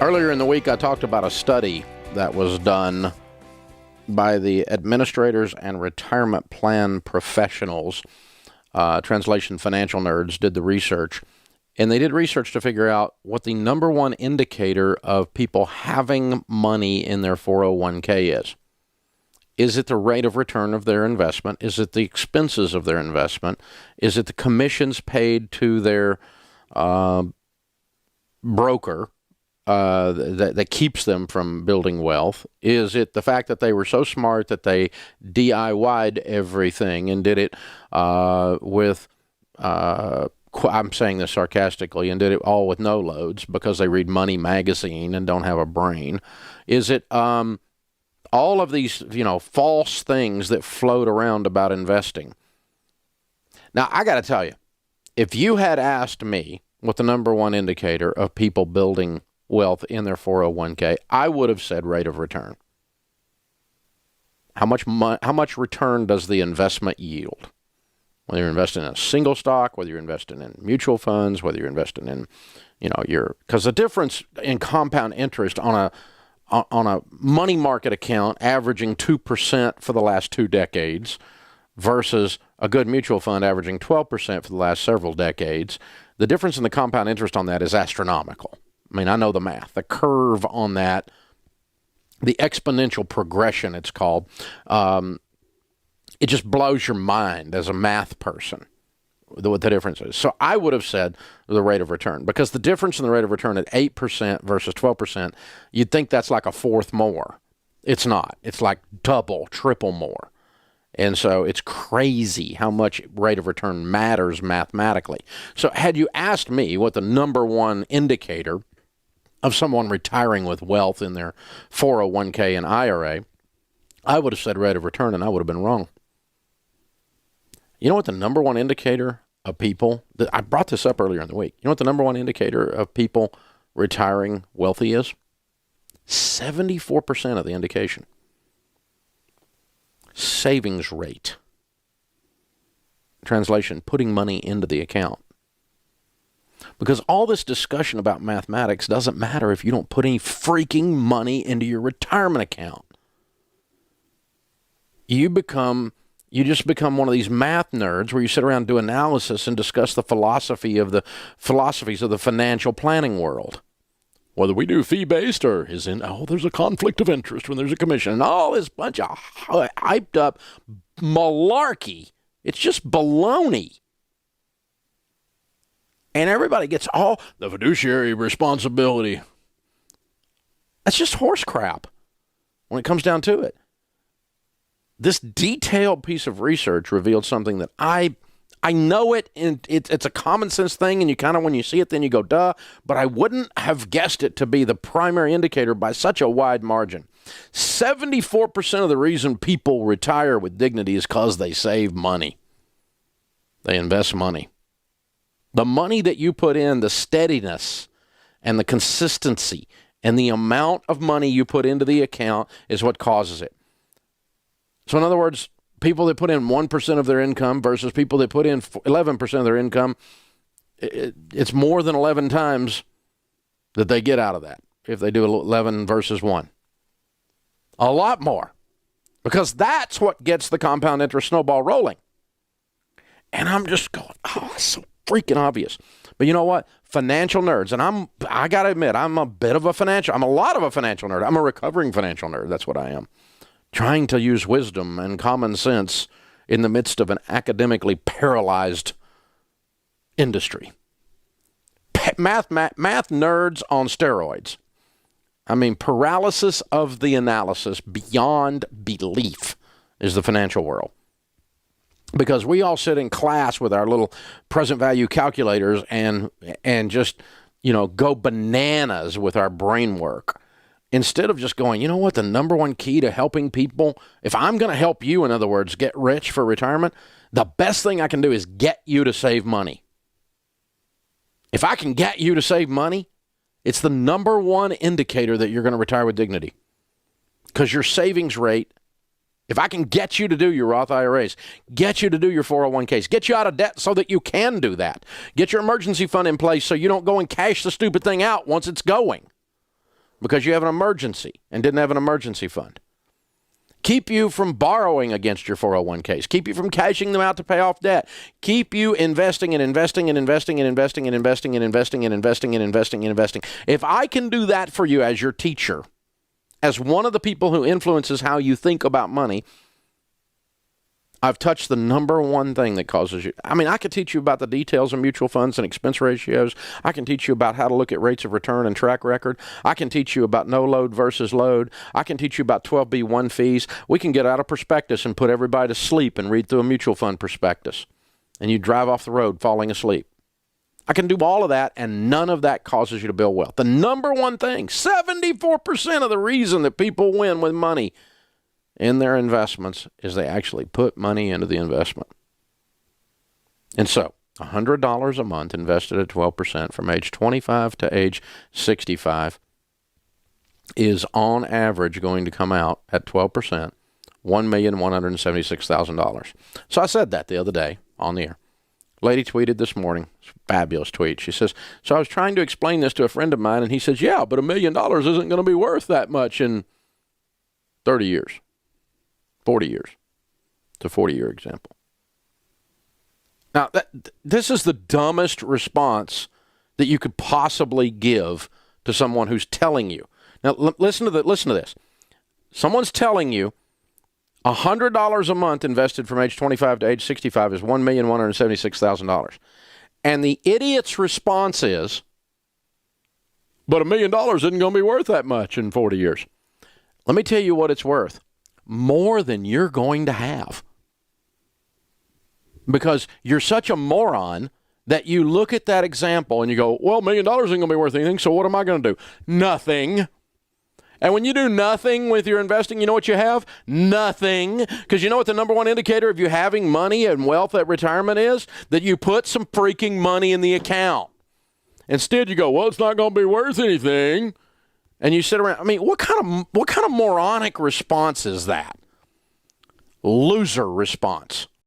Earlier in the week, I talked about a study that was done by the administrators and retirement plan professionals. Translation Financial Nerds did the research. And they did research to figure out what the number one indicator of people having money in their 401k is. Is it the rate of return of their investment? Is it the expenses of their investment? Is it the commissions paid to their broker that keeps them from building wealth? Is it the fact that they were so smart that they DIY'd everything and did it with I'm saying this sarcastically, and did it all with no loads because they read Money Magazine and don't have a brain? Is it all of these, false things that float around about investing? Now, I got to tell you, if you had asked me what the number one indicator of people building wealth in their 401k, I would have said rate of return. How much return does the investment yield? Whether you're investing in a single stock, whether you're investing in mutual funds, whether you're investing in, because the difference in compound interest on a money market account averaging 2% for the last 2 decades versus a good mutual fund averaging 12% for the last several decades, the difference in the compound interest on that is astronomical. I mean, I know the math. The curve on that, the exponential progression it's called, it just blows your mind as a math person what the difference is. So I would have said the rate of return, because the difference in the rate of return at 8% versus 12%, you'd think that's like a fourth more. It's not. It's like double, triple more. And so it's crazy how much rate of return matters mathematically. So had you asked me what the number one indicator of someone retiring with wealth in their 401k and IRA, I would have said rate of return, and I would have been wrong. You know what the number one indicator of people, I brought this up earlier in the week. You know what the number one indicator of people retiring wealthy is? 74% of the indication. Savings rate. Translation, putting money into the account. Because all this discussion about mathematics doesn't matter if you don't put any freaking money into your retirement account. You just become one of these math nerds where you sit around and do analysis and discuss the philosophies of the financial planning world. Whether we do fee-based or there's a conflict of interest when there's a commission, and all this bunch of hyped up malarkey. It's just baloney. And everybody gets all the fiduciary responsibility. That's just horse crap when it comes down to it. This detailed piece of research revealed something that I know it, and it's a common sense thing, and you kind of, when you see it, then you go, duh, but I wouldn't have guessed it to be the primary indicator by such a wide margin. 74% of the reason people retire with dignity is because they save money. They invest money. The money that you put in, the steadiness and the consistency and the amount of money you put into the account is what causes it. So in other words, people that put in 1% of their income versus people that put in 11% of their income, it's more than 11 times that they get out of that if they do 11 versus 1. A lot more. Because that's what gets the compound interest snowball rolling. And I'm just going, it's so freaking obvious. But you know what? Financial nerds, and I got to admit, I'm a lot of a financial nerd. I'm a recovering financial nerd. That's what I am. Trying to use wisdom and common sense in the midst of an academically paralyzed industry. Math nerds on steroids. I mean, paralysis of the analysis beyond belief is the financial world. Because we all sit in class with our little present value calculators and just, go bananas with our brain work. Instead of just going, you know what, the number one key to helping people, if I'm going to help you, in other words, get rich for retirement, the best thing I can do is get you to save money. If I can get you to save money, it's the number one indicator that you're going to retire with dignity. Because your savings rate, if I can get you to do your Roth IRAs, get you to do your 401ks, get you out of debt so that you can do that, get your emergency fund in place so you don't go and cash the stupid thing out once it's going. because you have an emergency and didn't have an emergency fund. Keep you from borrowing against your 401ks. Keep you from cashing them out to pay off debt. Keep you investing and investing and investing and investing and investing and investing and investing and investing and investing. If I can do that for you as your teacher, as one of the people who influences how you think about money, I've touched the number one thing that causes you. I mean, I could teach you about the details of mutual funds and expense ratios. I can teach you about how to look at rates of return and track record. I can teach you about no load versus load. I can teach you about 12B1 fees. We can get out a prospectus and put everybody to sleep and read through a mutual fund prospectus. And you drive off the road falling asleep. I can do all of that, and none of that causes you to build wealth. The number one thing, 74% of the reason that people win with money in their investments is they actually put money into the investment. And so, $100 a month invested at 12% from age 25 to age 65 is on average going to come out at 12%, $1,176,000. So I said that the other day on the air. Lady tweeted this morning, fabulous tweet. She says, so I was trying to explain this to a friend of mine, and he says, yeah, but $1 million isn't going to be worth that much in 30 years. 40 years. It's a 40-year example. Now, this is the dumbest response that you could possibly give to someone who's telling you. Now, listen to this. Someone's telling you $100 a month invested from age 25 to age 65 is $1,176,000. And the idiot's response is, but $1 million isn't going to be worth that much in 40 years. Let me tell you what it's worth. More than you're going to have. Because you're such a moron that you look at that example and you go, well, $1 million isn't going to be worth anything, so what am I going to do? Nothing. And when you do nothing with your investing, you know what you have? Nothing. Because you know what the number one indicator of you having money and wealth at retirement is? That you put some freaking money in the account. Instead, you go, well, it's not going to be worth anything. And you sit around. I mean, what kind of moronic response is that? Loser response.